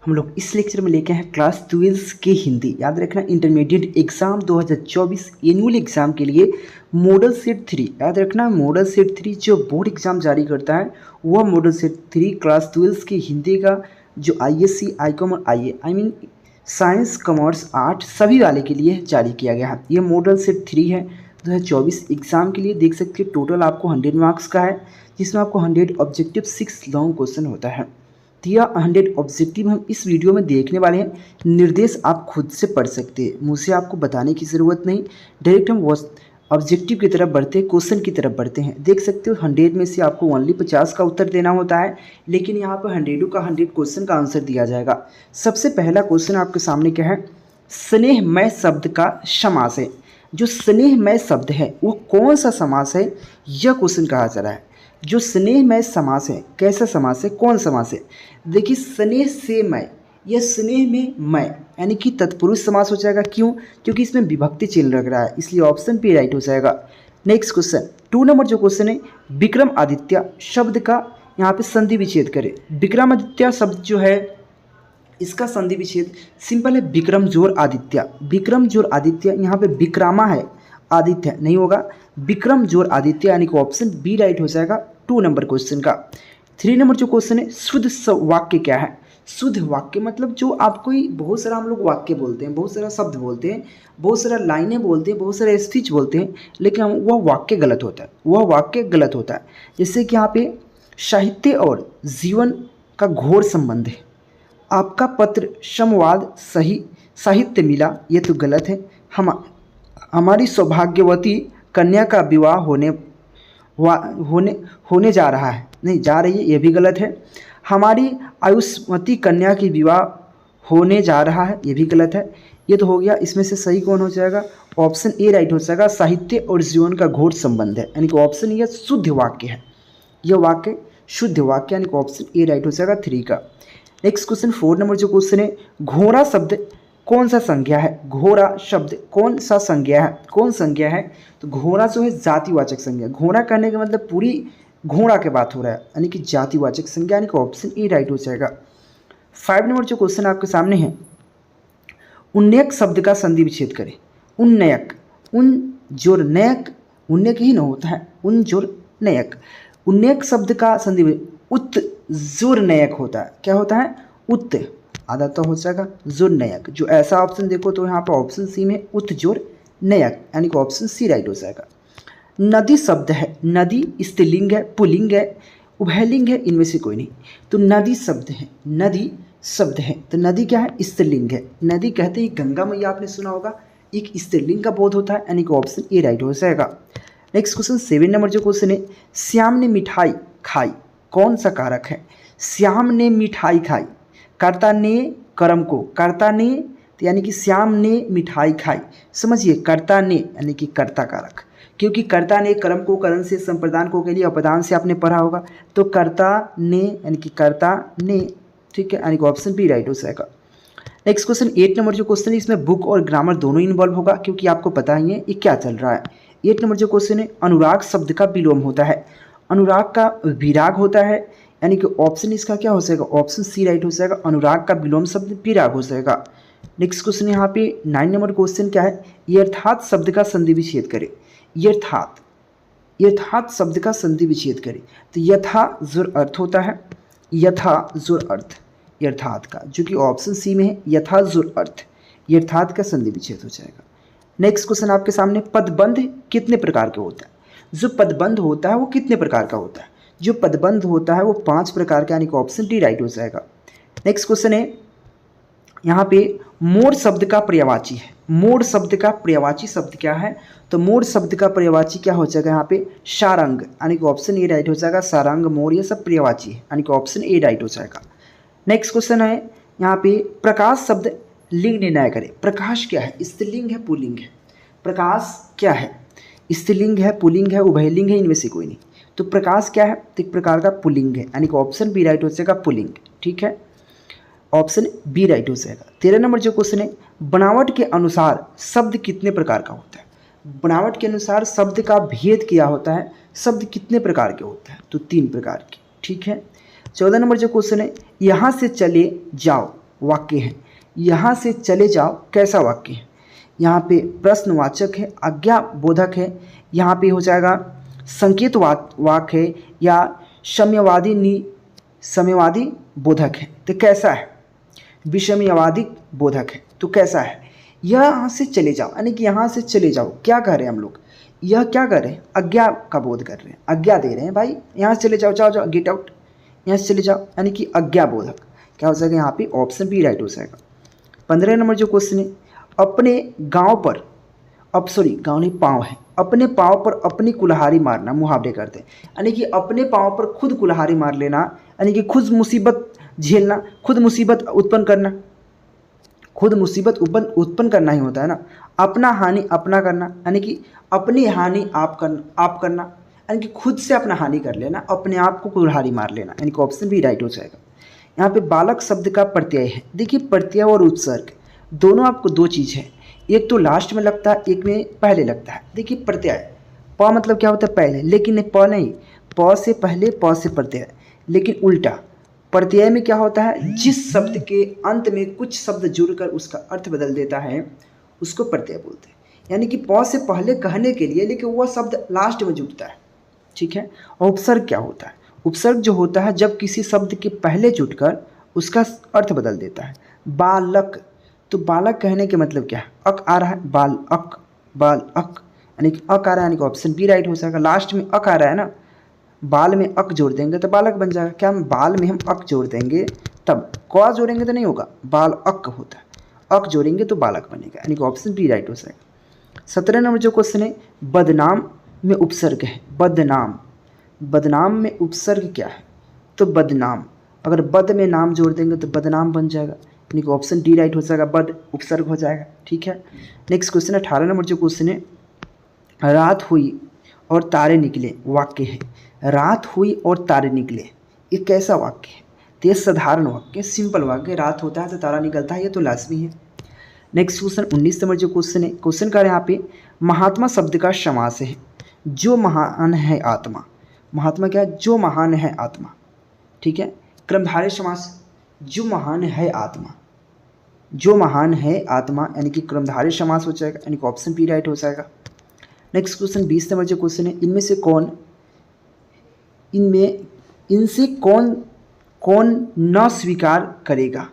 हम लोग इस लेक्चर में लेके हैं क्लास 12 की हिंदी। याद रखना, इंटरमीडिएट एग्जाम 2024 एनुअल एग्जाम के लिए मॉडल सेट 3, याद रखना मॉडल सेट 3 जो बोर्ड एग्जाम जारी करता है वह मॉडल सेट 3 क्लास 12 की हिंदी का जो आईएससी, आईकॉम और I mean science, commerce, art सभी वाले के लिए जारी किया गया है। ये मॉडल सेट 3 है 2024 एग्जाम के लिए। देख सकते हैं टोटल आपको 100 मार्क्स का है, जिसमें आपको 100 ऑब्जेक्टिव 6 लॉन्ग क्वेश्चन होता है। तो यह 100 ऑब्जेक्टिव हम इस वीडियो में देखने वाले हैं। निर्देश आप खुद से पढ़ सकते हैं, मुझसे आपको बताने की ज़रूरत नहीं। डायरेक्ट हम ऑब्जेक्टिव की तरफ बढ़ते हैं, क्वेश्चन की तरफ बढ़ते हैं। देख सकते हो 100 में से आपको ओनली 50 का उत्तर देना होता है, लेकिन यहाँ पर 100 का 100 क्वेश्चन का आंसर दिया जाएगा। सबसे पहला क्वेश्चन आपके सामने क्या है? स्नेहमय शब्द का समास है। जो स्नेहमय शब्द है वो कौन सा समास है, यह क्वेश्चन कहा जा रहा है। जो स्नेहमय समास है, कैसा समास है, कौन समास है? देखिए, स्नेह से मय, यह स्नेह में मय यानी कि तत्पुरुष समास हो जाएगा। क्यों? क्योंकि इसमें विभक्ति चिन्ह लग रहा है, इसलिए ऑप्शन पे राइट हो जाएगा। नेक्स्ट क्वेश्चन 2 नंबर जो क्वेश्चन है, विक्रमादित्य शब्द का यहाँ पे संधि विच्छेद करें। विक्रमादित्य शब्द जो है इसका संधि विच्छेद सिंपल है, विक्रम जोर आदित्य। विक्रम जोर आदित्य, यहाँ पे विक्रामा है, आदित्य नहीं होगा, विक्रम जोर आदित्य यानी कि ऑप्शन बी राइट हो जाएगा 2 नंबर क्वेश्चन का। 3 नंबर जो क्वेश्चन है, शुद्ध वाक्य क्या है? शुद्ध वाक्य मतलब जो आपको बहुत सारा हम लोग वाक्य बोलते हैं, बहुत सारा शब्द बोलते हैं, बहुत सारा लाइनें बोलते हैं, बहुत सारा स्पीच बोलते हैं, लेकिन वह वाक्य गलत होता है, वह वाक्य गलत होता है। जैसे कि यहाँ पे साहित्य और जीवन का घोर संबंध है, आपका पत्र संवाद सही साहित्य मिला, ये तो गलत है। हमारी सौभाग्यवती कन्या का विवाह होने जा रहा है, नहीं जा रही है, ये भी गलत है। हमारी आयुष्मती कन्या की विवाह होने जा रहा है, ये भी गलत है। ये तो हो गया, इसमें से सही कौन हो जाएगा? ऑप्शन ए राइट हो जाएगा, साहित्य और जीवन का घोर संबंध है, यानी कि ऑप्शन यह शुद्ध वाक्य है। यह वाक्य शुद्ध वाक्य यानी कि ऑप्शन ए राइट हो जाएगा 3 का। नेक्स्ट क्वेश्चन 4 नंबर जो क्वेश्चन है, घोड़ा शब्द कौन सा संज्ञा है? घोड़ा शब्द कौन सा संज्ञा है? कौन संज्ञा है? तो घोड़ा जो है जातिवाचक संज्ञा। घोड़ा कहने का मतलब पूरी घोड़ा के बात हो रहा है, यानी कि जातिवाचक संज्ञा, यानी कि ऑप्शन ए राइट हो जाएगा। 5 नंबर जो क्वेश्चन आपके सामने है, उन्नयक शब्द का संधि विच्छेद करें। उन्नयक, उन जोर नयक, उन्नयक ही न होता है, उन जोर नयक। उन्नयक शब्द का संधि उत जोर नयक होता है। क्या होता है? उत, आधा तो हो जाएगा जोर नयक। जो ऐसा ऑप्शन देखो तो यहाँ पर ऑप्शन सी में उत जोर नयक, यानी कि ऑप्शन सी राइट हो जाएगा। नदी शब्द है, नदी स्त्रीलिंग है, पुल्लिंग है, उभयलिंग है, इनमें से कोई नहीं। तो नदी शब्द है, नदी शब्द है, तो नदी क्या है? स्त्रीलिंग है। नदी कहते ही गंगा मैया आपने सुना होगा, एक स्त्रीलिंग का बोध होता है, यानी कि ऑप्शन ए राइट हो जाएगा। नेक्स्ट क्वेश्चन 7 नंबर जो क्वेश्चन है, श्याम ने मिठाई खाई, कौन सा कारक है? श्याम ने मिठाई खाई, कर्ता ने कर्म को, कर्ता ने यानी कि श्याम ने मिठाई खाई, समझिए कर्ता ने यानी कि कर्ता कारक, क्योंकि कर्ता ने कर्म को, करण से संप्रदान को के लिए अपदान से आपने पढ़ा होगा, तो कर्ता ने यानी कि कर्ता ने, ठीक है, यानी कि ऑप्शन बी राइट हो जाएगा। नेक्स्ट क्वेश्चन 8 नंबर जो क्वेश्चन है, इसमें बुक और ग्रामर दोनों इन्वॉल्व होगा, क्योंकि आपको पता ही है ये क्या चल रहा है। 8 नंबर जो क्वेश्चन है, अनुराग शब्द का विलोम होता है। अनुराग का विराग होता है, यानी कि ऑप्शन इसका क्या हो जाएगा? ऑप्शन सी राइट हो जाएगा, अनुराग का विलोम शब्द विराग हो जाएगा। नेक्स्ट क्वेश्चन यहाँ पे 9 नंबर क्वेश्चन क्या है, यथार्थ शब्द का संधि विच्छेद करें। यथार्थ, यथार्थ शब्द का संधि विच्छेद करें। तो यथा जोर अर्थ होता है, यथा जोर अर्थ यथार्थ का, जो कि ऑप्शन सी में है, यथा जोर अर्थ, यथार्थ का संधि विच्छेद हो जाएगा। नेक्स्ट क्वेश्चन आपके सामने, पदबंध कितने प्रकार के होता है? जो पदबंध होता है वो कितने प्रकार का होता है? जो पदबंध होता है वो 5 प्रकार का, यानी कि ऑप्शन डी राइट हो जाएगा। नेक्स्ट क्वेश्चन है यहाँ पे, मोड़ शब्द का पर्यायवाची है। मोड़ शब्द का पर्यायवाची शब्द क्या है? तो मोड़ शब्द का पर्यायवाची क्या हो जाएगा यहाँ पे? सारंग, यानी कि ऑप्शन ए राइट हो जाएगा। सारंग, मोड़, ये सब पर्यायवाची है, यानी कि ऑप्शन ए राइट हो जाएगा। नेक्स्ट क्वेश्चन है यहाँ पे, प्रकाश शब्द लिंग निर्णय करें। प्रकाश क्या है? स्त्रीलिंग है, पुल्लिंग है? प्रकाश क्या है? स्त्रीलिंग है, पुल्लिंग है, उभयलिंग है, इनमें से कोई नहीं। तो प्रकाश क्या है? तो एक प्रकार का पुल्लिंग है, यानी कि ऑप्शन बी राइट हो जाएगा, पुल्लिंग, ठीक है, ऑप्शन बी राइट हो जाएगा। 13 नंबर जो क्वेश्चन है, बनावट के अनुसार शब्द कितने प्रकार का होता है? बनावट के अनुसार शब्द का भेद किया होता है, शब्द कितने प्रकार के होता है? तो 3 प्रकार के, ठीक है। 14 नंबर जो क्वेश्चन है, यहाँ से चले जाओ, वाक्य है। यहाँ से चले जाओ कैसा वाक्य है? यहाँ पे प्रश्नवाचक है, आज्ञाबोधक है, यहाँ पे हो जाएगा संकेत वाक्य है, या साम्यवादी बोधक है। तो कैसा है? विषमयवादी बोधक है। तो कैसा है? यहाँ से चले जाओ, यानी कि यहाँ से चले जाओ क्या कह रहे हैं हम लोग? यह क्या कर रहे हैं? आज्ञा का बोध कर रहे हैं, आज्ञा दे रहे हैं भाई, यहाँ से चले जाओ, जाओ जाओ, गेट आउट, यहाँ से चले जाओ, यानी कि आज्ञा बोधक। क्या हो जाएगा यहाँ पे? ऑप्शन बी राइट हो जाएगा। 15 नंबर जो क्वेश्चन है, अपने गांव पर, अब सॉरी गांव नहीं पाँव है, अपने पाँव पर अपनी कुल्हाड़ी मारना मुहावरे करते हैं, यानी कि अपने पाँव पर खुद कुल्हाड़ी मार लेना, यानी कि खुद मुसीबत झेलना, खुद मुसीबत उत्पन्न करना। खुद मुसीबत उत्पन्न करना ही होता है ना। अपना हानि अपना करना, यानी कि अपनी हानि आप करना, यानी कि खुद से अपना हानि कर लेना, अपने आप को कुल्हाड़ी मार लेना, यानी कि ऑप्शन बी राइट हो जाएगा। यहाँ पे बालक शब्द का प्रत्यय है। देखिए प्रत्यय और उपसर्ग दोनों आपको दो चीज़ है, एक तो लास्ट में लगता है, एक में पहले लगता है। देखिए प्रत्यय, प मतलब क्या होता है? पहले, लेकिन प नहीं, प से पहले, प से प्रत्यय, लेकिन उल्टा। प्रत्यय में क्या होता है? जिस शब्द के अंत में कुछ शब्द जुड़कर उसका अर्थ बदल देता है उसको प्रत्यय बोलते हैं, यानी कि प से पहले कहने के लिए, लेकिन वह शब्द लास्ट में जुड़ता है। ठीक है। और उपसर्ग क्या होता है? उपसर्ग जो होता है जब किसी शब्द के पहले जुड़कर उसका अर्थ बदल देता है। बालक, तो बालक कहने के मतलब क्या है? अक आ रहा है, बाल अक, बाल अक, यानी कि अक आ रहा है, यानी कि ऑप्शन बी राइट हो जाएगा। लास्ट में अक आ रहा है ना, बाल में अक जोड़ देंगे तो बालक बन जाएगा। क्या हम बाल में हम अक जोड़ देंगे तब, क जोड़ेंगे तो नहीं होगा, बाल अक होता है, अक जोड़ेंगे तो बालक बनेगा, यानी कि ऑप्शन बी राइट हो जाएगा। 17 नंबर जो क्वेश्चन है, बदनाम में उपसर्ग है। बदनाम, बदनाम में उपसर्ग क्या है? तो बदनाम, अगर बद में नाम जोड़ देंगे तो बदनाम बन जाएगा, यानी कि ऑप्शन डी राइट हो जाएगा, बद उपसर्ग हो जाएगा। ठीक है। नेक्स्ट क्वेश्चन 18 नंबर जो क्वेश्चन है, रात हुई और तारे निकले वाक्य है। रात हुई और तारे निकले, ये कैसा वाक्य है? तो ये साधारण वाक्य, सिंपल वाक्य। रात होता है तो तारा निकलता है, ये तो लाजमी है। नेक्स्ट क्वेश्चन 19 नंबर जो क्वेश्चन है, क्वेश्चन का यहाँ पे महात्मा शब्द का समास है। जो महान है आत्मा, महात्मा क्या है? जो महान है आत्मा। ठीक है। कर्मधारय समास, जो महान है आत्मा, जो महान है आत्मा, यानी कि कर्मधारय समास हो जाएगा, यानी कि ऑप्शन बी राइट हो जाएगा। नेक्स्ट क्वेश्चन 20 नंबर जो क्वेश्चन है, इनसे कौन न स्वीकार करेगा?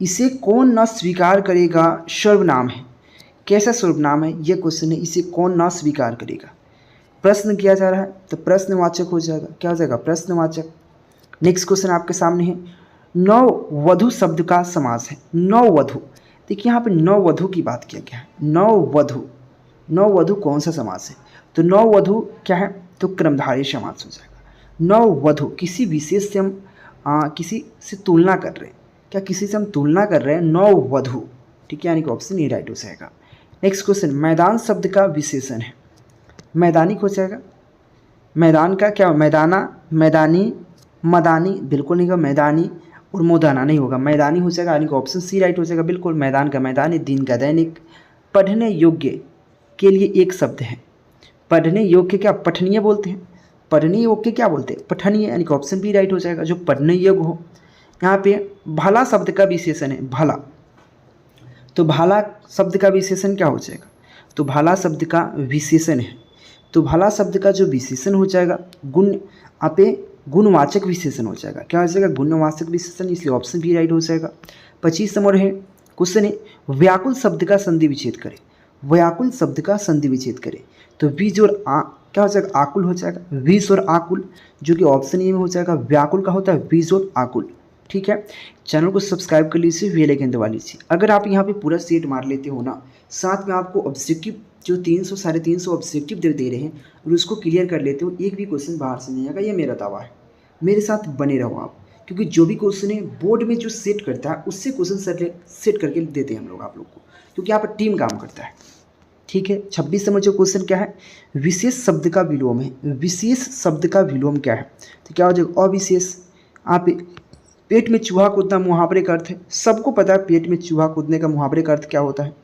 इसे कौन न स्वीकार करेगा सर्वनाम है। कैसा सर्वनाम है? यह क्वेश्चन है, इसे कौन न स्वीकार करेगा। प्रश्न किया जा रहा है तो प्रश्नवाचक हो जाएगा। क्या हो जाएगा? प्रश्नवाचक। नेक्स्ट क्वेश्चन आपके सामने है, नववधु शब्द का समास है। नववधु, देखिए यहाँ पे नववधु की बात किया गया है। नववधु, नववधु कौन सा समास है? तो नववधु क्या है? तो कर्मधारय समास हो जाएगा। नववधु, किसी विशेष से हम किसी से तुलना कर रहे हैं। क्या किसी से हम तुलना कर रहे हैं? नववधु। ठीक है, यानी कि ऑप्शन ए राइट हो जाएगा। नेक्स्ट क्वेश्चन, मैदान शब्द का विशेषण है। मैदानी हो जाएगा। मैदान का क्या? मैदाना, मैदानी, मदानी बिल्कुल नहीं होगा, मैदानी और मोदाना नहीं होगा, मैदानी हो जाएगा, यानी कि ऑप्शन सी राइट हो जाएगा बिल्कुल। मैदान का मैदानी, दिन का दैनिक। पढ़ने योग्य के लिए एक शब्द है। पढ़ने योग्य क्या? पठनीय बोलते हैं। पढ़ने योग्य क्या बोलते हैं? पठनीय, यानी कि ऑप्शन बी राइट हो जाएगा, जो पढ़ने योग्य हो। यहाँ पे भला शब्द का विशेषण है। भला, तो भला शब्द का विशेषण क्या हो जाएगा? तो भला शब्द का विशेषण है। तो भला शब्द का जो विशेषण हो जाएगा, गुण, यहाँ पे गुणवाचक विशेषण हो जाएगा। क्या हो जाएगा? गुणवाचक विशेषण, इसलिए ऑप्शन बी राइट हो जाएगा। 25 नंबर है क्वेश्चन है, व्याकुल शब्द का संधि विच्छेद करें। व्याकुल शब्द का संधि विच्छेद करें तो बीज और क्या हो जाएगा? आकुल हो जाएगा। बीज और आकुल, जो कि ऑप्शन ए में हो जाएगा। व्याकुल का होता है बीज और आकुल। ठीक है। चैनल को सब्सक्राइब कर लीजिए, बेल आइकन दबा लीजिए। अगर आप यहाँ पे पूरा सेट मार लेते हो ना, साथ में आपको ऑब्जेक्टिव जो 300 साढ़े 300 ऑब्जेक्टिव दे रहे हैं और उसको क्लियर कर लेते हो, एक भी क्वेश्चन बाहर से नहीं आएगा, ये मेरा दावा है। मेरे साथ बने रहो आप, क्योंकि जो भी क्वेश्चन है बोर्ड में जो सेट करता है उससे क्वेश्चन सेट करके देते हैं हम लोग आप लोग को, क्योंकि यहाँ पर टीम काम करता है। ठीक है। 26 नंबर जो क्वेश्चन क्या है? विशेष शब्द का विलोम है। विशेष शब्द का विलोम क्या है? तो क्या हो जाएगा? अविशेष। आप पेट में चूहा कूदना मुहावरे का अर्थ है, सबको पता है पेट में चूहा कूदने का मुहावरे का अर्थ क्या होता है,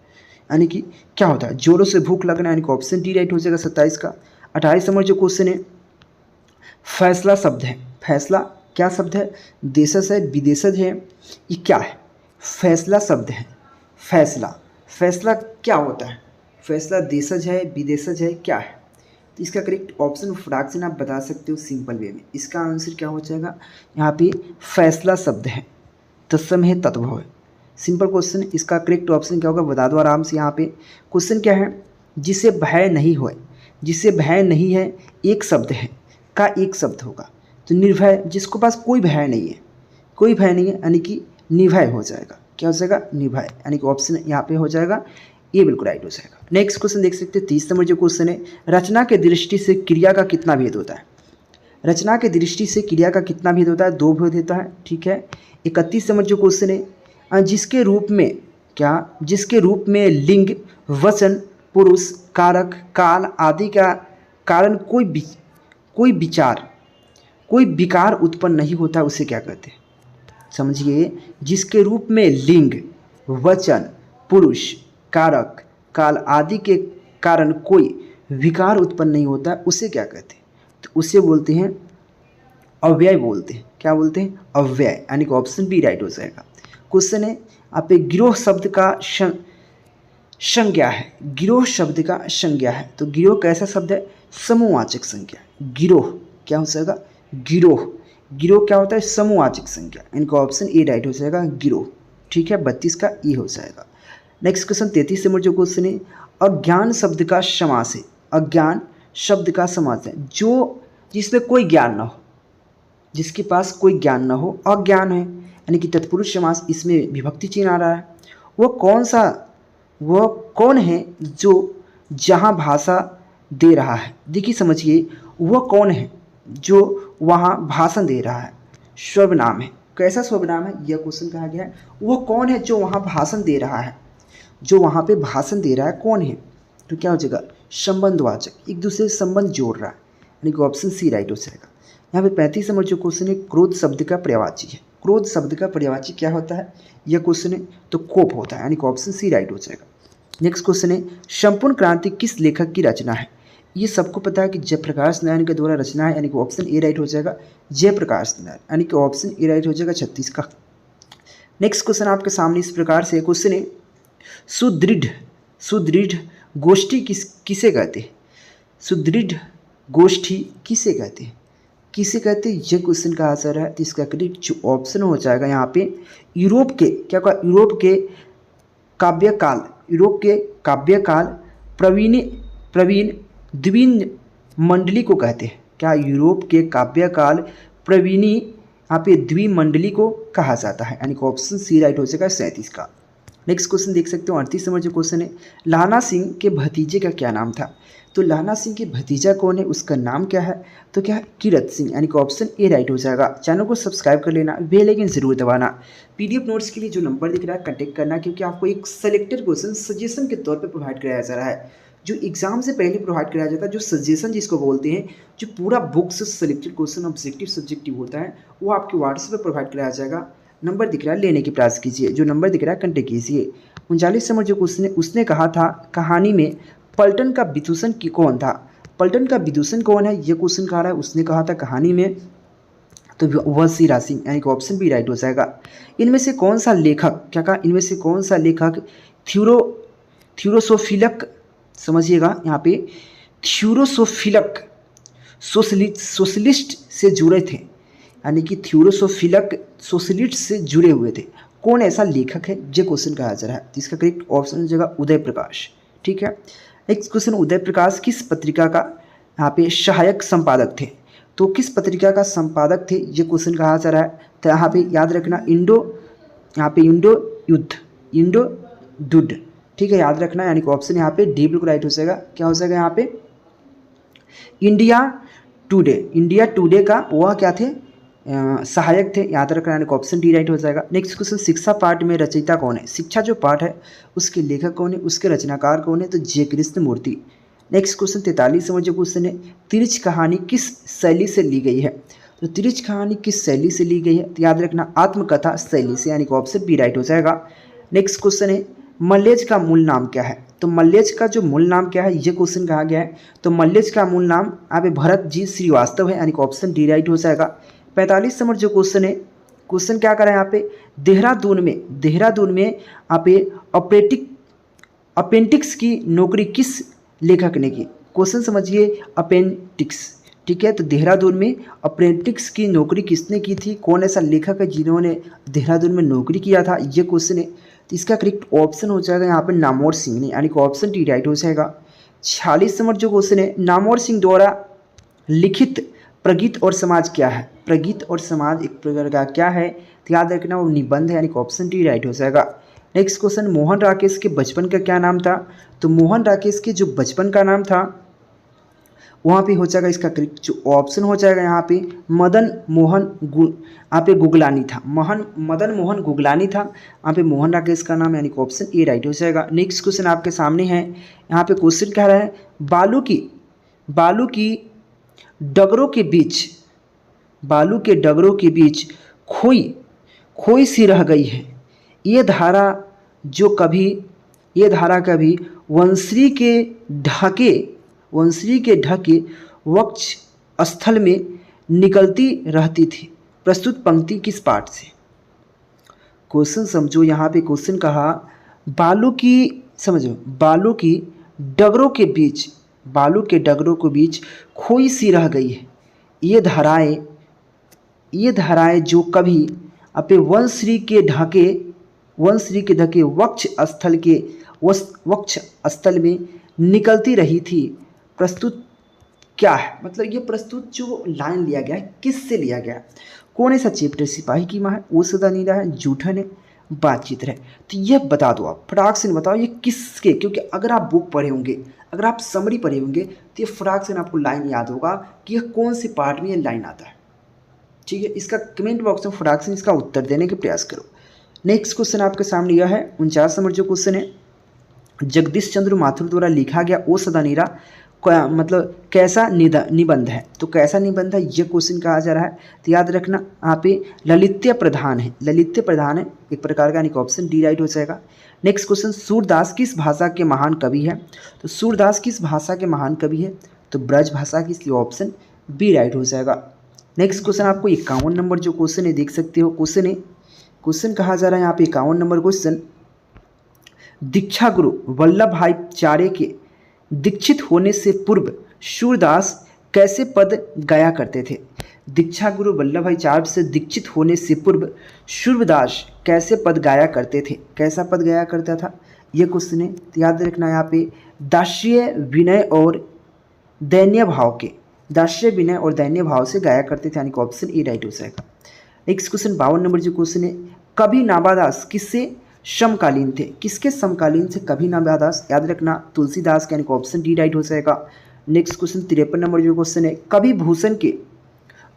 यानी कि क्या होता है? जोरों से भूख लगना, यानी कि ऑप्शन डी राइट हो जाएगा 27 का। 28 नंबर जो क्वेश्चन है, फैसला शब्द है। फैसला क्या शब्द है? देशज है, विदेशज है, ये क्या है? फैसला शब्द है। फैसला, फैसला क्या होता है? फैसला देशज है, विदेशज है, क्या है? तो इसका करेक्ट ऑप्शन फटाक से आप बता सकते हो सिंपल वे में। इसका आंसर क्या हो जाएगा? यहाँ पे फैसला शब्द है, तत्सम है, तत्व है। सिंपल क्वेश्चन, इसका करेक्ट ऑप्शन क्या होगा बता दो आराम से। यहाँ पे क्वेश्चन क्या है? जिसे भय नहीं हो, जिसे भय नहीं है एक शब्द है का एक शब्द होगा। तो निर्भय, जिसको पास कोई भय नहीं है, कोई भय नहीं है, यानी कि निर्भय हो जाएगा। क्या हो जाएगा? निर्भय, यानी कि ऑप्शन यहाँ पे हो जाएगा, ये बिल्कुल राइट हो जाएगा। नेक्स्ट क्वेश्चन देख सकते हैं 30 नंबर जो क्वेश्चन है, रचना के दृष्टि से क्रिया का कितना भेद होता है? रचना के दृष्टि से क्रिया का कितना भेद होता है? 2 भेद होता है, ठीक है। 31 नंबर जो क्वेश्चन है, जिसके रूप में क्या, जिसके रूप में लिंग, वचन, पुरुष, कारक, काल आदि का कारण कोई विचार, कोई विकार उत्पन्न नहीं होता, उसे क्या कहते हैं? समझिए, जिसके रूप में लिंग, वचन, पुरुष, कारक, काल आदि के कारण कोई विकार उत्पन्न नहीं होता, उसे क्या कहते हैं? तो उसे बोलते हैं अव्यय बोलते हैं। क्या बोलते हैं? अव्यय, यानी कि ऑप्शन बी राइट हो जाएगा। क्वेश्चन है आप गिरोह शब्द का संज्ञा है। गिरोह शब्द का संज्ञा है, तो गिरोह कैसा शब्द है? समूहवाचक संज्ञा। गिरोह क्या हो जाएगा? गिरोह, गिरोह क्या होता है? समूहवाचक संज्ञा। इनका ऑप्शन ए राइट हो जाएगा, गिरोह, ठीक है। 32 का ई हो जाएगा। नेक्स्ट क्वेश्चन 33 नंबर जो क्वेश्चन है, अज्ञान शब्द का समास है। अज्ञान शब्द का समास है, जो जिसमें कोई ज्ञान ना हो, जिसके पास कोई ज्ञान ना हो, अज्ञान है, यानी कि तत्पुरुष समास, इसमें विभक्ति चिन्ह आ रहा है। वह कौन है जो जहाँ भाषा दे रहा है? देखिए समझिए, वह कौन है जो वहाँ भाषण दे रहा है? सर्वनाम है। कैसा सर्वनाम है? यह क्वेश्चन कहा गया है। वह कौन है जो वहाँ भाषण दे रहा है? जो वहाँ पे भाषण दे रहा है कौन है? तो क्या हो जाएगा? संबंधवाचक, एक दूसरे से संबंध जोड़ रहा है, यानी कि ऑप्शन सी राइट हो जाएगा। यहाँ पे 35 नंबर जो क्वेश्चन है, क्रोध शब्द का पर्यायवाची है। क्रोध शब्द का पर्यायवाची क्या होता है? यह क्वेश्चन है, तो कोप होता है, यानी कि ऑप्शन सी राइट हो जाएगा। नेक्स्ट क्वेश्चन है, संपूर्ण क्रांति किस लेखक की रचना है? ये सबको पता है कि जयप्रकाश नारायण के द्वारा रचना है, यानी कि ऑप्शन ए राइट हो जाएगा, जयप्रकाश नारायण, यानी कि ऑप्शन ए राइट हो जाएगा 36 का। नेक्स्ट क्वेश्चन आपके सामने इस प्रकार से क्वेश्चन है, सुदृढ़ गोष्ठी किसे कहते हैं? सुदृढ़ गोष्ठी किसे कहते हैं? किसे कहते हैं, ये क्वेश्चन का आंसर है। तो इसका करेक्ट जो ऑप्शन हो जाएगा यहाँ पे, यूरोप के क्या कहा, यूरोप के काव्यकाल प्रवीण द्विन मंडली को कहते हैं। क्या यूरोप के काव्यकाल प्रवीणी यहाँ पे द्विमंडली को कहा जाता है, यानी कि ऑप्शन सी राइट हो जाएगा 37 का। नेक्स्ट क्वेश्चन देख सकते हो 38 नंबर जो क्वेश्चन है, लाना सिंह के भतीजे का क्या नाम था? तो लाना सिंह के भतीजा कौन है, उसका नाम क्या है? तो क्या है, कीरत सिंह, यानी कि ऑप्शन ए राइट हो जाएगा। चैनल को सब्सक्राइब कर लेना, बेल आइकन जरूर दबाना। पीडीएफ नोट्स के लिए जो नंबर दिख रहा है कॉन्टेक्ट करना, क्योंकि आपको एक सेलेक्टेड क्वेश्चन सजेशन के तौर पर प्रोवाइड कराया जा रहा है, जो एग्जाम से पहले प्रोवाइड कराया जाता है, जो सजेशन जिसको बोलते हैं, जो पूरा बुक से सेलेक्टेड क्वेश्चन ऑब्जेक्टिव सब्जेक्टिव होता है, वो आपके व्हाट्सएप पर प्रोवाइड कराया जाएगा। नंबर दिख रहा है, लेने की प्रयास कीजिए, जो नंबर दिख रहा है कॉन्टेक्ट कीजिए। 39 नंबर जो क्वेश्चन है, उसने कहा था कहानी में पलटन का विदूषण कौन था? पलटन का विदूषण कौन है, ये क्वेश्चन कहा रहा है। उसने कहा था कहानी में, तो वह सीरा सिंह, यानी कि ऑप्शन बी राइट हो जाएगा। इनमें से कौन सा लेखक, क्या कहा, इनमें से कौन सा लेखक थ्योरोसोफिलक, समझिएगा यहाँ पे, थ्योरोसोफिलक सोशलिस्ट से जुड़े थे, यानी कि थ्योरोसोफिलक सोशलिस्ट से जुड़े हुए थे। कौन ऐसा लेखक है, ये क्वेश्चन का आंसर है। तो इसका करेक्ट ऑप्शन हो जाएगा उदय प्रकाश, ठीक है। नेक्स्ट क्वेश्चन, उदय प्रकाश किस पत्रिका का यहाँ पे सहायक संपादक थे? तो किस पत्रिका का संपादक थे, ये क्वेश्चन का आंसर है। तो यहाँ पे याद रखना, इंडो युद्ध, ठीक है, याद रखना, यानी कि ऑप्शन यहाँ पे डी बिल्कुल राइट हो जाएगा। क्या हो जाएगा यहाँ पे, इंडिया टुडे का वह क्या थे, सहायक थे, याद रखना, यानी कि ऑप्शन डी राइट हो जाएगा। नेक्स्ट क्वेश्चन, शिक्षा पाठ में रचयिता कौन है? शिक्षा जो पाठ है उसके लेखक कौन है, उसके रचनाकार कौन है? तो जे कृष्णमूर्ति। नेक्स्ट क्वेश्चन 43 नंबर जो क्वेश्चन है, तिरछ कहानी किस शैली से ली गई है? तो तिरछ कहानी किस शैली से ली गई है? तो याद रखना, आत्मकथा शैली से, यानी कि ऑप्शन बी राइट हो जाएगा। नेक्स्ट क्वेश्चन है, मल्लेज का मूल नाम क्या है? तो मल्लेज का जो मूल नाम क्या है, ये क्वेश्चन कहा गया है। तो मल्लेज का मूल नाम यहाँ पे भरत जी श्रीवास्तव है, यानी कि ऑप्शन डी राइट हो जाएगा। 45 नंबर जो क्वेश्चन है, क्वेश्चन क्या करा है यहाँ पे, देहरादून में यहाँ पे अपेंडिक्स की नौकरी किस लेखक ने की। क्वेश्चन समझिए, अपेंडिक्स, ठीक है। तो देहरादून में अपेंडिक्स की नौकरी किसने की थी, कौन ऐसा लेखक है जिन्होंने देहरादून में नौकरी किया था, ये क्वेश्चन है। तो इसका करेक्ट ऑप्शन हो जाएगा यहाँ पे नामवर सिंह ने, यानी कि ऑप्शन डी राइट हो जाएगा। 46 नंबर जो क्वेश्चन है, नामवर सिंह द्वारा लिखित प्रगीत और समाज क्या है। प्रगीत और समाज एक प्रकार का क्या है, तो याद रखना वो निबंध है, यानी कि ऑप्शन डी राइट हो जाएगा। नेक्स्ट क्वेश्चन, मोहन राकेश के बचपन का क्या नाम था। तो मोहन राकेश के जो बचपन का नाम था वहाँ पे हो जाएगा, इसका करेक्ट जो ऑप्शन हो जाएगा यहाँ पे मदन मोहन यहाँ पे गुगलानी था, मदन मोहन गुगलानी था। यहाँ पे मोहन राकेश का नाम, यानी कि ऑप्शन ए राइट हो जाएगा। नेक्स्ट क्वेश्चन आपके सामने है, यहाँ पे क्वेश्चन कह रहा है बालू की डगरों के बीच खोई सी रह गई है। ये धारा कभी वंश्री के ढके वक्ष स्थल में निकलती रहती थी। प्रस्तुत पंक्ति किस पाठ से। क्वेश्चन समझो, यहाँ पे क्वेश्चन कहा बालू की डगरों के बीच खोई सी रह गई है। ये धाराएं जो कभी अपने वंश्री के ढके वक्ष स्थल में निकलती रही थी। प्रस्तुत क्या है, मतलब ये प्रस्तुत जो लाइन लिया गया है किससे लिया गया है, कौन ऐसा चैप्टर, सिपाही की माँ है, वो सदा नीरा है, जूठन है, बातचीत है। तो ये बता दो आप, फटाक से बताओ ये किसके, क्योंकि अगर आप बुक पढ़े होंगे, अगर आप समरी पढ़े होंगे तो ये फटाक से आपको लाइन याद होगा कि यह कौन से पार्ट में ये लाइन आता है, ठीक है। इसका कमेंट बॉक्स में फटाक से इसका उत्तर देने के प्रयास करो। नेक्स्ट क्वेश्चन आपके सामने यह है 49 नंबर जो क्वेश्चन है, जगदीश चंद्र माथुर द्वारा लिखा गया ओ सदा नीरा मतलब कैसा निबंध है। तो कैसा निबंध है ये क्वेश्चन कहा जा रहा है। तो याद रखना यहाँ पे ललित्य प्रधान है, एक प्रकार का, यानी कि ऑप्शन डी राइट हो जाएगा। नेक्स्ट क्वेश्चन, सूरदास किस भाषा के महान कवि है। तो सूरदास किस भाषा के महान कवि है, तो ब्रज भाषा की, इसलिए ऑप्शन बी राइट हो जाएगा। नेक्स्ट क्वेश्चन आपको 51 नंबर जो क्वेश्चन है देख सकते हो, क्वेश्चन कहा जा रहा है यहाँ पे 51 नंबर क्वेश्चन, दीक्षा गुरु वल्लभ भाई चारे के दीक्षित होने से पूर्व सूरदास कैसे पद गाया करते थे। दीक्षा गुरु वल्लभ भाई चार से दीक्षित होने से पूर्व सूरदास कैसे पद गाया करते थे, कैसा पद गाया करता था, ये क्वेश्चन है। तो याद रखना यहाँ पे दास्य विनय और दैन्य भाव से गाया करते थे, यानी कि ऑप्शन ए राइट हो जाएगा। नेक्स्ट क्वेश्चन 52 नंबर जो क्वेश्चन है, कवि नाभादास किससे समकालीन थे, किसके समकालीन से कवि नाभादास, याद रखना तुलसीदास के, यानी कि ऑप्शन डी राइट हो जाएगा। नेक्स्ट क्वेश्चन 53 नंबर जो क्वेश्चन है, कवि भूषण के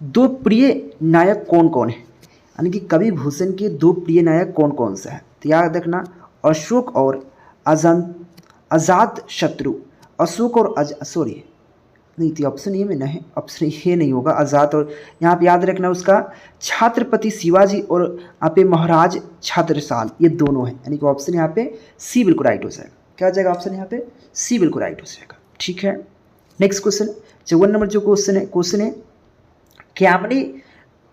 दो प्रिय नायक कौन कौन है, यानी कि कवि भूषण के दो प्रिय नायक कौन कौन सा है। तो याद रखना अशोक और अजात शत्रु, अशोक और नहीं थी, ऑप्शन ए में नहीं, ऑप्शन ए नहीं होगा, आज़ाद। और यहाँ पे याद रखना उसका छत्रपति शिवाजी और यहाँ पे महाराज छत्रसाल, ये दोनों हैं, यानी कि ऑप्शन यहाँ पे सी बिल्कुल राइट हो जाएगा। क्या हो जाएगा ऑप्शन यहाँ पे सी बिल्कुल राइट हो जाएगा, ठीक है। नेक्स्ट क्वेश्चन 54 नंबर जो क्वेश्चन है कामिनी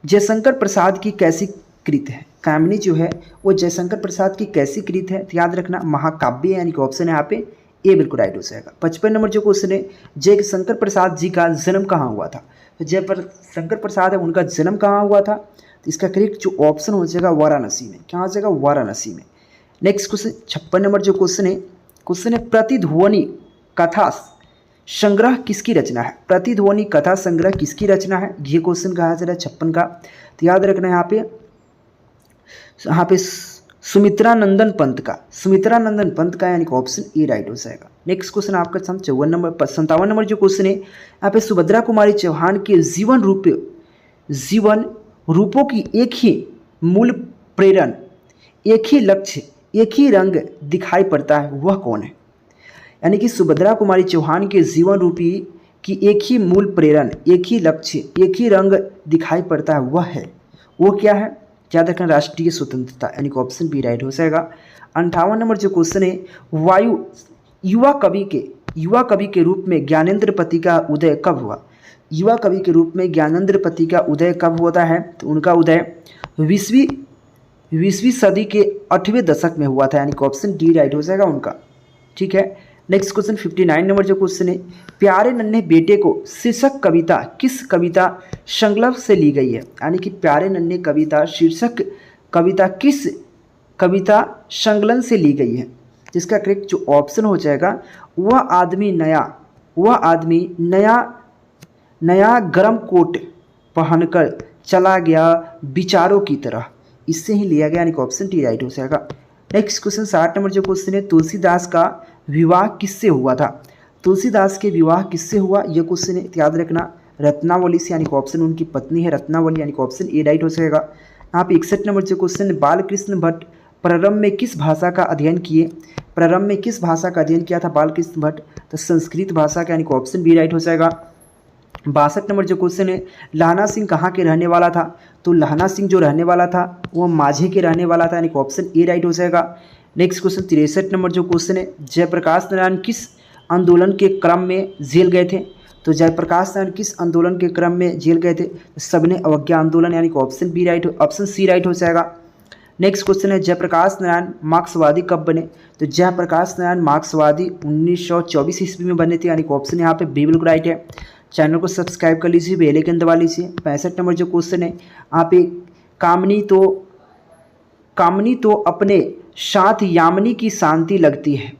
जयशंकर प्रसाद की कैसी कृत है। कामिनी जो है वो जयशंकर प्रसाद की कैसी कृत है, तो याद रखना महाकाव्य, यानी कि ऑप्शन है यहाँ पे ए बिल्कुल राइट हो जाएगा। 55 नंबर जो क्वेश्चन है, जयशंकर प्रसाद जी का जन्म कहाँ हुआ था। तो जयशंकर प्रसाद है उनका जन्म कहाँ हुआ था, तो इसका करेक्ट जो ऑप्शन हो जाएगा वाराणसी में। क्या हो जाएगा, वाराणसी में। नेक्स्ट क्वेश्चन 56 नंबर जो क्वेश्चन है प्रतिध्वनि कथा संग्रह किसकी रचना है। प्रतिध्वनि कथा संग्रह किसकी रचना है, ये क्वेश्चन कहा जा रहा है 56 का। तो याद रखना यहाँ पे सुमित्रानंदन पंत का, यानी कि ऑप्शन ए राइट हो जाएगा। नेक्स्ट क्वेश्चन आपका 57 नंबर जो क्वेश्चन है, यहाँ पे सुभद्रा कुमारी चौहान के जीवन रूपों की एक ही मूल प्रेरण, एक ही लक्ष्य, एक ही रंग दिखाई पड़ता है, वह कौन है। यानी कि सुभद्रा कुमारी चौहान के जीवन रूपी की एक ही मूल प्रेरण, एक ही लक्ष्य, एक ही रंग दिखाई पड़ता है, वो क्या है। याद रखना राष्ट्रीय स्वतंत्रता, यानी कि ऑप्शन बी राइट हो जाएगा। 58 नंबर जो क्वेश्चन है युवा कवि के रूप में ज्ञानेंद्र पति का उदय कब हुआ। युवा कवि के रूप में ज्ञानेंद्रपति का उदय कब होता है? तो उनका उदय 20वीं सदी के 8वें दशक में हुआ था, यानी कि ऑप्शन डी राइट हो जाएगा उनका। ठीक है, नेक्स्ट क्वेश्चन 59 नंबर जो क्वेश्चन है, प्यारे नन्हे बेटे को शीर्षक कविता किस कविता संकल्प से ली गई है? यानी कि प्यारे नन्हे कविता शीर्षक कविता किस कविता संकलन से ली गई है? जिसका करेक्ट जो ऑप्शन हो जाएगा, वह आदमी नया गरम कोट पहनकर चला गया विचारों की तरह, इससे ही लिया गया, यानी कि ऑप्शन टी राइट हो जाएगा। नेक्स्ट क्वेश्चन 60 नंबर जो क्वेश्चन है, तुलसीदास का विवाह किससे हुआ था? तुलसीदास के विवाह किससे हुआ, यह क्वेश्चन है, याद रखना, रत्नावली से, यानी कि ऑप्शन उनकी पत्नी है रत्नावली, यानी कि ऑप्शन ए राइट हो जाएगा। यहाँ पे 61 नंबर जो क्वेश्चन है, बालकृष्ण भट्ट प्रारंभ में किस भाषा का अध्ययन किए? प्रारंभ में किस भाषा का अध्ययन किया था बालकृष्ण भट्ट? तो संस्कृत भाषा का, यानी कि ऑप्शन बी राइट हो जाएगा। 62 नंबर जो क्वेश्चन है, लहना सिंह कहाँ के रहने वाला था? तो लहना सिंह जो रहने वाला था वो माझे के रहने वाला था, यानी कि ऑप्शन ए राइट हो जाएगा। नेक्स्ट क्वेश्चन 63 नंबर जो क्वेश्चन है, जयप्रकाश नारायण किस आंदोलन के क्रम में जेल गए थे? तो जयप्रकाश नारायण किस आंदोलन के क्रम में जेल गए थे? सबने अवज्ञा आंदोलन, यानी कि option B right, option C right हो जाएगा। नेक्स्ट क्वेश्चन है, जयप्रकाश नारायण मार्क्सवादी कब बने? तो जयप्रकाश नारायण मार्क्सवादी 1924 ईस्वी में बने थे, यानी कि ऑप्शन यहाँ पे बी बिल्कुल राइट है। चैनल को सब्सक्राइब कर लीजिए, बेल आइकन दबा लीजिए। 65 नंबर जो क्वेश्चन है, आप एक कामनी तो अपने साथ यामिनी की शांति लगती है,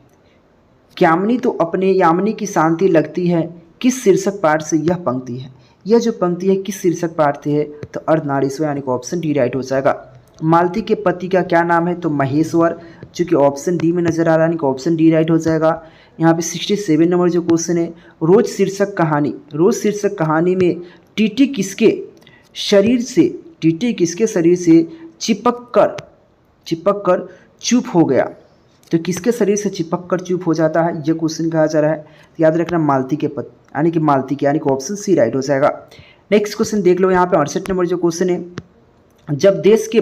कामनी तो अपने यामिनी की शांति लगती है, किस शीर्षक पाठ से यह पंक्ति है? यह जो पंक्ति है किस शीर्षक पाठ से है? तो अर्धनारीश्वर, यानी कि ऑप्शन डी राइट हो जाएगा। मालती के पति का क्या नाम है? तो महेश्वर, जो कि ऑप्शन डी में नजर आ रहा है, यानी कि ऑप्शन डी राइट हो जाएगा। यहाँ पे 67 नंबर जो क्वेश्चन है, रोज शीर्षक कहानी में टीटी किसके शरीर से चिपक कर चुप हो गया? तो किसके शरीर से चिपक कर चुप हो जाता है, यह क्वेश्चन कहा जा रहा है। तो याद रखना मालती के पति, यानी कि ऑप्शन सी राइट हो जाएगा। नेक्स्ट क्वेश्चन देख लो, यहाँ पे 68 नंबर जो क्वेश्चन है, जब देश के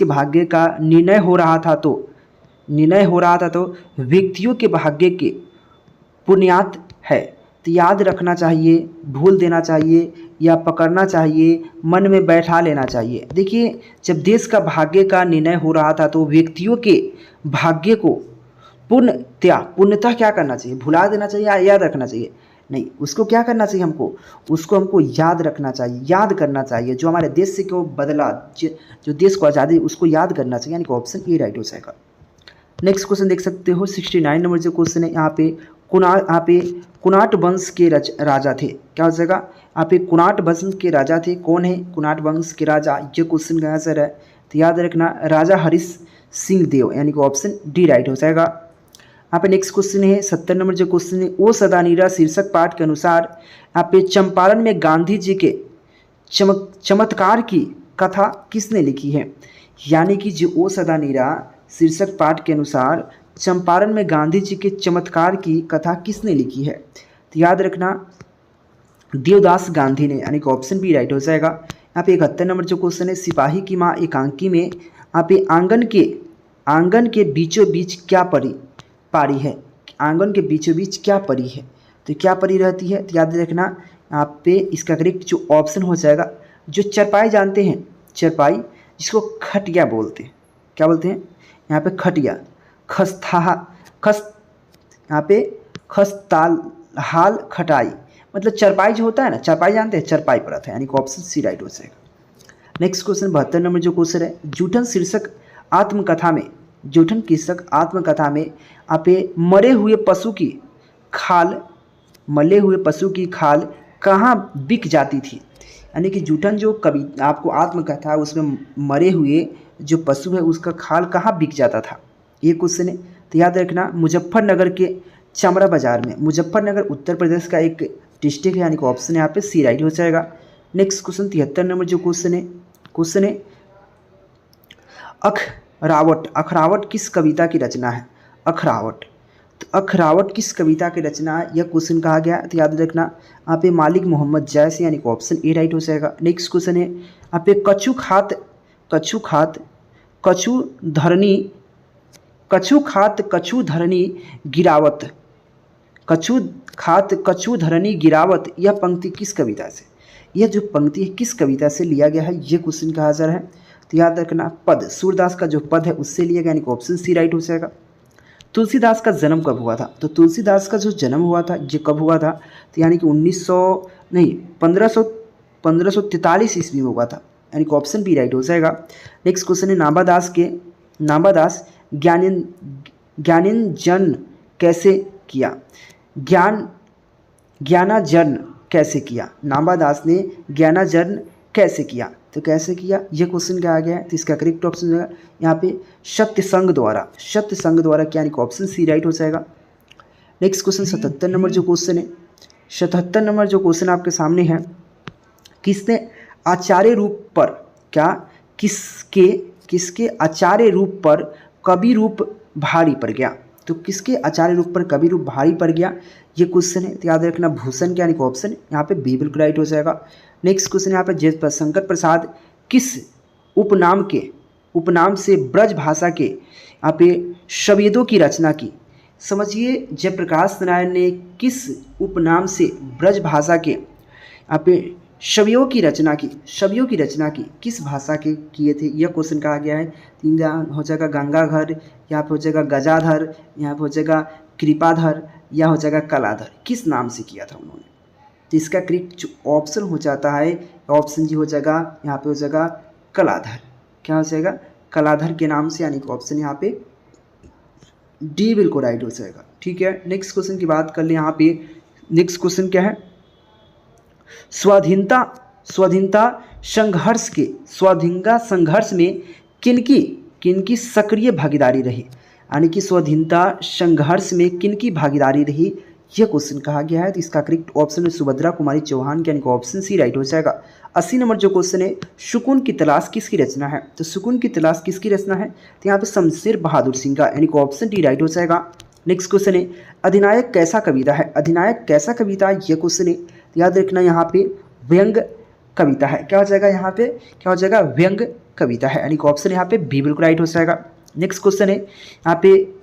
भाग्य का निर्णय हो रहा था तो व्यक्तियों के भाग्य के बुनियाद है। तो याद रखना चाहिए, भूल देना चाहिए या पकड़ना चाहिए, मन में बैठा लेना चाहिए। देखिए, जब देश का भाग्य का निर्णय हो रहा था तो व्यक्तियों के भाग्य को पूर्णतः क्या करना चाहिए? भुला देना चाहिए या याद रखना चाहिए? नहीं, उसको क्या करना चाहिए? हमको याद रखना चाहिए, याद करना चाहिए। जो हमारे देश से क्यों बदला, जो देश को आज़ादी, उसको याद करना चाहिए, यानी कि ऑप्शन ए राइट हो जाएगा। नेक्स्ट क्वेश्चन देख सकते हो, 69 नंबर जो क्वेश्चन है, यहाँ पे कुनाट वंश के राजा थे, क्या हो जाएगा? यहाँ पे कुनाट वंश के राजा थे, कौन है कुनाट वंश के राजा? ये क्वेश्चन का आंसर है, तो याद रखना राजा हरीश सिंह देव, यानी कि ऑप्शन डी राइट हो जाएगा। यहाँ पे नेक्स्ट क्वेश्चन है 70 नंबर जो क्वेश्चन है, ओ सदानीरा शीर्षक पाठ के अनुसार यहाँ पे चंपारण में गांधी जी के चमत्कार की कथा किसने लिखी है? यानी कि जो ओ सदानीरा शीर्षक पाठ के अनुसार चंपारण में गांधी जी के चमत्कार की कथा किसने लिखी है? तो याद रखना देवदास गांधी ने, यानी कि ऑप्शन बी राइट हो जाएगा। यहाँ पे 71 नंबर जो क्वेश्चन है, सिपाही की माँ एकांकी में यहाँ पे आंगन के बीचों बीच क्या पारी है? आंगन के बीचों बीच क्या परी है? तो क्या परी रहती है? तो याद रखना यहाँ पे इसका करेक्ट जो ऑप्शन हो जाएगा, जो चरपाई जानते हैं, चरपाई जिसको खटिया बोलते हैं, क्या बोलते हैं यहाँ पे? खटिया, यहाँ पे खस्ताहाल खटाई, मतलब चरपाई जो होता है ना, चरपाई जानते हैं, चरपाई पर आता है, यानी कि ऑप्शन सी राइट हो जाएगा। नेक्स्ट क्वेश्चन 72 नंबर जो क्वेश्चन है, जूठन शीर्षक आत्मकथा में आप मरे हुए पशु की खाल कहाँ बिक जाती थी? यानी कि जूठन जो कवि आपको आत्मकथा, उसमें मरे हुए जो पशु है उसका खाल कहाँ बिक जाता था, ये क्वेश्चन है। तो याद रखना मुजफ्फरनगर के चमरा बाजार में, मुजफ्फरनगर उत्तर प्रदेश का एक डिस्ट्रिक्ट है, यानी कि ऑप्शन यहाँ पे सी राइट हो जाएगा। नेक्स्ट क्वेश्चन 73 नंबर जो क्वेश्चन है अखरावट किस कविता की रचना है? अखरावट, तो अखरावट किस कविता की रचना है, यह क्वेश्चन कहा गया। तो याद रखना यहाँ पे मालिक मोहम्मद जैसी, यानी कि ऑप्शन ए राइट हो जाएगा। नेक्स्ट क्वेश्चन है यहाँ पे कछु धरनी कछु खात कछु धरनी गिरावत, यह पंक्ति किस कविता से, यह जो पंक्ति है किस कविता से लिया गया है, ये क्वेश्चन का आंसर है। तो याद रखना पद, सूरदास का जो पद है उससे लिया गया, यानी कि ऑप्शन सी राइट हो जाएगा। तुलसीदास का जन्म कब हुआ था, तो तुलसीदास का जो जन्म हुआ था ये कब हुआ था, तो यानी कि 1543 ईस्वी में हुआ था, यानी कि ऑप्शन बी राइट हो जाएगा। नेक्स्ट क्वेश्चन है नाभादास ज्ञानार्जन कैसे किया, ज्ञानार्जन कैसे किया, नाभादास ने ज्ञानार्जन कैसे किया, तो कैसे किया ये क्वेश्चन क्या आ गया है, तो इसका करेक्ट ऑप्शन है यहाँ पे सत्य संग द्वारा क्या, यानी कि ऑप्शन सी राइट हो जाएगा। नेक्स्ट क्वेश्चन 77 नंबर जो क्वेश्चन है, 77 नंबर जो क्वेश्चन आपके सामने है, किसने आचार्य रूप पर क्या, किसके आचार्य रूप पर कवि रूप भारी पड़ गया, तो किसके आचार्य रूप पर कवि रूप भारी पड़ गया ये क्वेश्चन है। तो याद रखना भूषण के, यानी कि ऑप्शन यहाँ पे बी बिल्कुल राइट हो जाएगा। नेक्स्ट क्वेश्चन यहाँ पे जयशंकर प्रसाद किस उपनाम से ब्रज भाषा के यहाँ पे शब्दों की रचना की, समझिए जयप्रकाश नारायण ने किस उपनाम से ब्रज भाषा के यहाँ पे शब्दों की रचना की किस भाषा के किए थे, यह क्वेश्चन कहा गया है। तीन हो जाएगा गंगाधर, यहाँ पे हो जाएगा गजाधर, यहाँ पे हो जाएगा कृपाधर, या हो जाएगा कलाधर, किस नाम से किया था उन्होंने, तो इसका करेक्ट जो ऑप्शन हो जाता है ऑप्शन जी हो जाएगा यहाँ पे हो जाएगा कलाधर, क्या हो जाएगा कलाधर के नाम से, यानी कि ऑप्शन यहाँ पे डी बिल्कुल राइट हो जाएगा। ठीक है, नेक्स्ट क्वेश्चन की बात कर ले। यहाँ पे नेक्स्ट क्वेश्चन क्या है, स्वाधीनता संघर्ष में किनकी सक्रिय भागीदारी रही, यानी कि स्वाधीनता संघर्ष में किनकी भागीदारी रही, यह क्वेश्चन कहा गया है। तो इसका करेक्ट ऑप्शन है सुभद्रा कुमारी चौहान, यानी कि ऑप्शन सी राइट हो जाएगा। 80 नंबर जो क्वेश्चन है, सुकून की तलाश किसकी रचना है, तो सुकून की तलाश किसकी रचना है, तो यहाँ पे शमशेर बहादुर सिंह का, यानी कि ऑप्शन डी राइट हो जाएगा। नेक्स्ट क्वेश्चन है अधिनायक कैसा कविता है, अधिनायक कैसा कविता ये क्वेश्चन है। तो याद रखना यहाँ पे व्यंग कविता है, क्या हो जाएगा यहाँ पे, क्या हो जाएगा व्यंग कविता है, यानी कि ऑप्शन यहाँ पे बी बिल्कुल राइट हो जाएगा। नेक्स्ट क्वेश्चन है यहाँ पे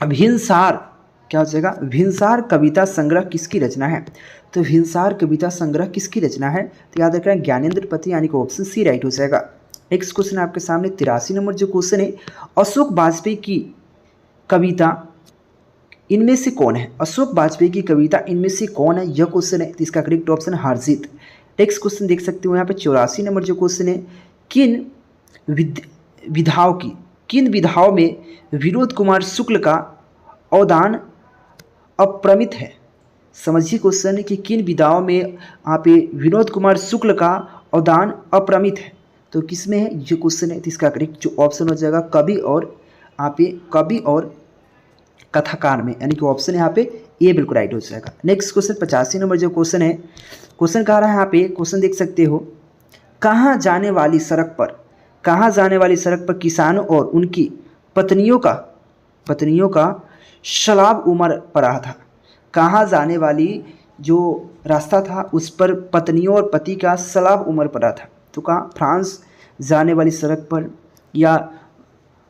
भिनसार, क्या हो जाएगा भिनसार कविता संग्रह किसकी रचना है, तो भिनसार कविता संग्रह किसकी रचना है, तो याद रखना ज्ञानेंद्र पति, यानी कि ऑप्शन सी राइट हो जाएगा। नेक्स्ट क्वेश्चन आपके सामने 83 नंबर जो क्वेश्चन है, अशोक वाजपेयी की कविता इनमें से कौन है, अशोक वाजपेयी की कविता इनमें से कौन है, यह क्वेश्चन है। तो इसका correct option Harjeet. Next question देख सकते हो यहाँ पे 84 नंबर जो क्वेश्चन है, किन विधाओं में विनोद कुमार शुक्ल का अवदान अप्रमित है, समझिए क्वेश्चन है कि किन विधाओं में यहाँ पे विनोद कुमार शुक्ल का अवदान अप्रमित है, तो किस में है ये क्वेश्चन है। तो इसका करेक्ट जो ऑप्शन हो जाएगा कवि और कथाकार में, यानी कि ऑप्शन यहाँ पे ए बिल्कुल राइट हो जाएगा। नेक्स्ट क्वेश्चन 85 नंबर जो क्वेश्चन है, क्वेश्चन कह रहा है यहाँ पे, क्वेश्चन देख सकते हो, कहाँ जाने वाली सड़क पर किसानों और उनकी पत्नियों का शलाब उमड़ पड़ा था, कहाँ जाने वाली जो रास्ता था उस पर पत्नियों और पति का शलाब उमड़ पड़ा था, तो कहाँ फ्रांस जाने वाली सड़क पर, या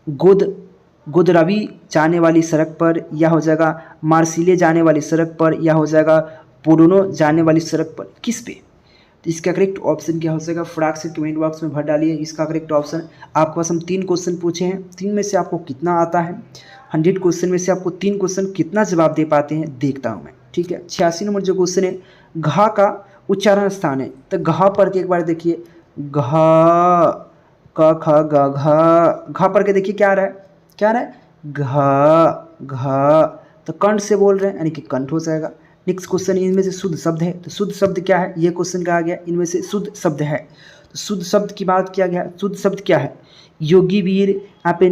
गोदरवी जाने वाली सड़क पर, या हो जाएगा मार्सिले जाने वाली सड़क पर, या हो जाएगा पोडोनो जाने वाली सड़क पर, किस पे, तो इसका करेक्ट ऑप्शन क्या हो जाएगा, फटाक से कमेंट बॉक्स में भर डालिए इसका करेक्ट ऑप्शन। आपके पास हम 3 क्वेश्चन पूछे हैं, 3 में से आपको कितना आता है, 100 क्वेश्चन में से आपको 3 क्वेश्चन कितना जवाब दे पाते हैं देखता हूँ मैं। ठीक है, 86 नंबर जो क्वेश्चन है, घा का उच्चारण स्थान है, तो घा पर के एक बार देखिए, घा क ख ग घा पर के देखिए क्या आ रहा है घा, तो कंठ से बोल रहे हैं, यानी कि कंठ हो जाएगा। नेक्स्ट क्वेश्चन, इनमें से शुद्ध शब्द है, तो शुद्ध शब्द क्या है, ये क्वेश्चन कहा गया इनमें से शुद्ध शब्द है, तो शुद्ध शब्द की बात किया गया, शुद्ध शब्द क्या है, योगी वीर, यहाँ पे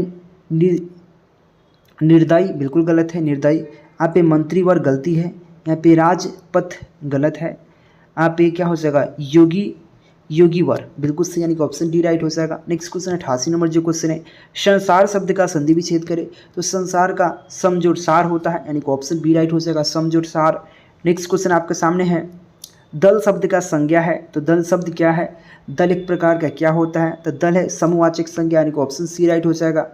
निर्दयी बिल्कुल गलत है, निर्दयी, यहाँ पे मंत्रीवर गलती है, यहाँ पे राजपथ गलत है, यहाँ पे क्या हो जाएगा योगीवर बिल्कुल सही, यानी कि ऑप्शन डी राइट हो जाएगा। नेक्स्ट क्वेश्चन 88 नंबर जो क्वेश्चन है, संसार शब्द का संधि विच्छेद करे, तो संसार का समजोड़ सार होता है, यानी कि ऑप्शन बी राइट हो जाएगा, समजोड़ सार। नेक्स्ट क्वेश्चन आपके सामने है, दल शब्द का संज्ञा है, तो दल शब्द क्या है, दल एक प्रकार का क्या होता है, तो दल है समूहवाचक संज्ञा, यानी कि ऑप्शन सी राइट हो जाएगा।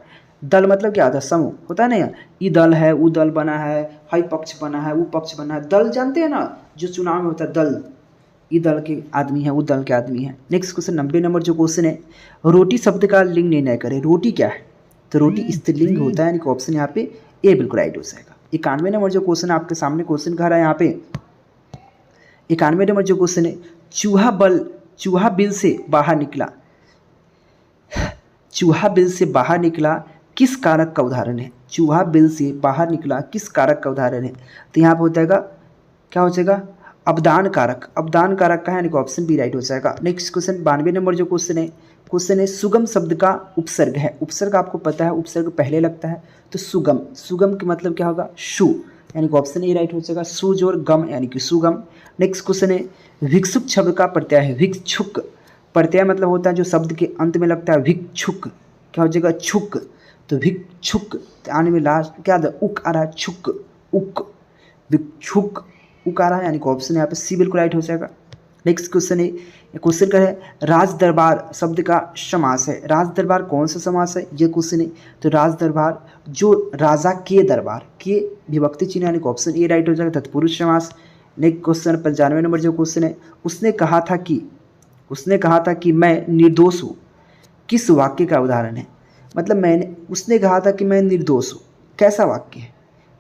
दल मतलब क्या होता है? समूह होता है ना यार, ये दल है, वो दल बना है, हाई पक्ष बना है, वो पक्ष बना है। दल जानते हैं ना, जो चुनाव में होता है दल, ये दल के आदमी है, वो दल के आदमी है। नेक्स्ट क्वेश्चन 90 नंबर जो क्वेश्चन है, रोटी शब्द का लिंग निर्णय करें। रोटी क्या है? तो रोटी स्त्रीलिंग होता है, यानी कि ऑप्शन यहाँ पे ए बिल्कुल राइट हो जाएगा। 91 नंबर जो क्वेश्चन है आपके सामने क्वेश्चन कह रहा है यहाँ पे, 91 नंबर जो क्वेश्चन है, चूहा बिल से बाहर निकला, चूहा बिल से बाहर निकला किस कारक का उदाहरण है? चूहा बिल से बाहर निकला किस कारक का उदाहरण है? तो यहाँ पर हो जाएगा, क्या हो जाएगा? अवदान कारक। अवदान कारक का है, यानी कि ऑप्शन बी राइट हो जाएगा। नेक्स्ट क्वेश्चन 92 नंबर जो क्वेश्चन है सुगम शब्द का उपसर्ग है। उपसर्ग आपको पता है, उपसर्ग पहले लगता है, तो सुगम, सुगम के मतलब क्या होगा? शु, यानी कि ऑप्शन ए राइट हो जाएगा। सूज और गम यानी कि सुगम। नेक्स्ट क्वेश्चन है भिक्षुक शब्द का प्रत्यय है। भिक्षुक प्रत्यय मतलब होता है जो शब्द के अंत में लगता है। भिक्षुक क्या हो जाएगा? छुक। तो भिक्षुक आने में लास्ट क्या था? उक आ रहा है, छुक, उक, भिक्षुक, उक आ रहा है, यानी कि ऑप्शन यहाँ पे सी बिल्कुल राइट हो जाएगा। नेक्स्ट क्वेश्चन है, क्वेश्चन का है राज दरबार शब्द का समास है। राज दरबार कौन सा समास है, ये क्वेश्चन है। तो राज दरबार जो राजा के दरबार के विभक्ति चिन्ह, यानी कि ऑप्शन ए राइट हो जाएगा, तत्पुरुष समास। नेक्स्ट क्वेश्चन 95 नंबर जो क्वेश्चन है, उसने कहा था कि मैं निर्दोष हूँ, किस वाक्य का उदाहरण है? मतलब उसने कहा था कि मैं निर्दोष हूँ, कैसा वाक्य है?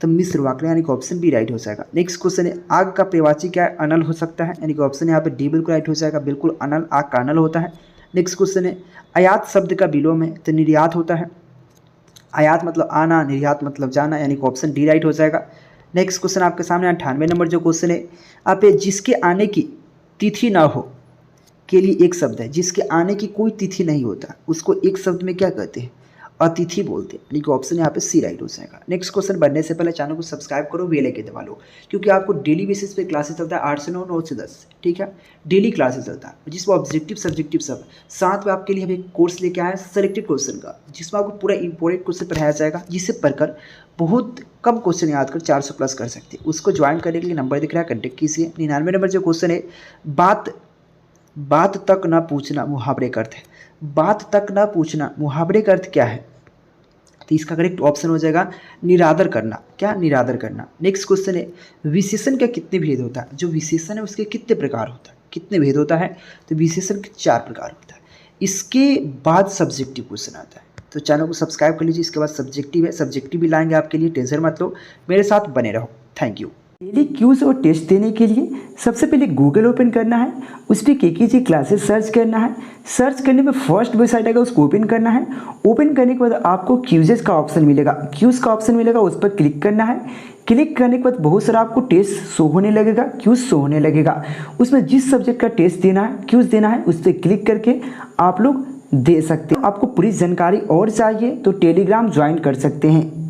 तो मिश्र वाक्य, यानी कि ऑप्शन बी राइट हो जाएगा। नेक्स्ट क्वेश्चन है आग का प्रवाची क्या है? अनल हो सकता है, यानी कि ऑप्शन यहाँ पे डी बिल्कुल राइट हो जाएगा। बिल्कुल अनल, आग का अनल होता है। नेक्स्ट क्वेश्चन है आयात शब्द का विलोम है, तो निर्यात होता है। आयात मतलब आना, निर्यात मतलब जाना, यानी कि ऑप्शन डी राइट हो जाएगा। नेक्स्ट क्वेश्चन आपके सामने 98 नंबर जो क्वेश्चन है, आप जिसके आने की तिथि ना हो के लिए एक शब्द है। जिसके आने की कोई तिथि नहीं होता उसको एक शब्द में क्या कहते हैं? अतिथि बोलते हैं, यानी कि ऑप्शन यहाँ पे सी राइट हो जाएगा। नेक्स्ट क्वेश्चन बढ़ने से पहले चैनल को सब्सक्राइब करो, बेल आइकन दबा लो, क्योंकि आपको डेली बेसिस पे क्लासेस चलता है 8 से 9, 9 से 10, ठीक है। डेली क्लासेस चलता है जिसमें ऑब्जेक्टिव सब्जेक्टिव सब साथ में आपके लिए हम एक कोर्स लेके आए हैं सेलेक्टेड क्वेश्चन का, जिसमें आपको पूरा इंपॉर्टेंट क्वेश्चन पढ़ाया जाएगा, जिससे पढ़कर बहुत कम क्वेश्चन याद कर 400 प्लस कर सकते हैं। उसको ज्वाइन करने के लिए नंबर दिख रहा है, कॉन्टेक्ट कीजिए। 99 नंबर जो क्वेश्चन है, बात तक ना पूछना मुहावरे का अर्थ है। बात तक ना पूछना मुहावरे का अर्थ क्या है? तो इसका करेक्ट ऑप्शन हो जाएगा निरादर करना। क्या? निरादर करना। नेक्स्ट क्वेश्चन है विशेषण का कितने भेद होता है? जो विशेषण है उसके कितने प्रकार होता है, कितने भेद होता है? तो विशेषण के 4 प्रकार होता है। इसके बाद सब्जेक्टिव क्वेश्चन आता है, तो चैनल को सब्सक्राइब कर लीजिए। इसके बाद सब्जेक्टिव है, सब्जेक्टिव भी लाएंगे आपके लिए, टेंशन मत लो, मेरे साथ बने रहो। Thank you. डेली क्यूज और टेस्ट देने के लिए सबसे पहले गूगल ओपन करना है, उस पर केकेजी क्लासेस सर्च करना है। सर्च करने में फर्स्ट वेबसाइट आएगा, उसको ओपन करना है। ओपन करने के बाद आपको क्यूजेस का ऑप्शन मिलेगा, क्यूज का ऑप्शन मिलेगा, उस पर क्लिक करना है। क्लिक करने के बाद बहुत सारा आपको टेस्ट शो होने लगेगा, क्यूज शो होने लगेगा। उसमें जिस सब्जेक्ट का टेस्ट देना है, क्यूज देना है, उस पर क्लिक करके आप लोग दे सकते हैं। आपको पूरी जानकारी और चाहिए तो टेलीग्राम ज्वाइन कर सकते हैं।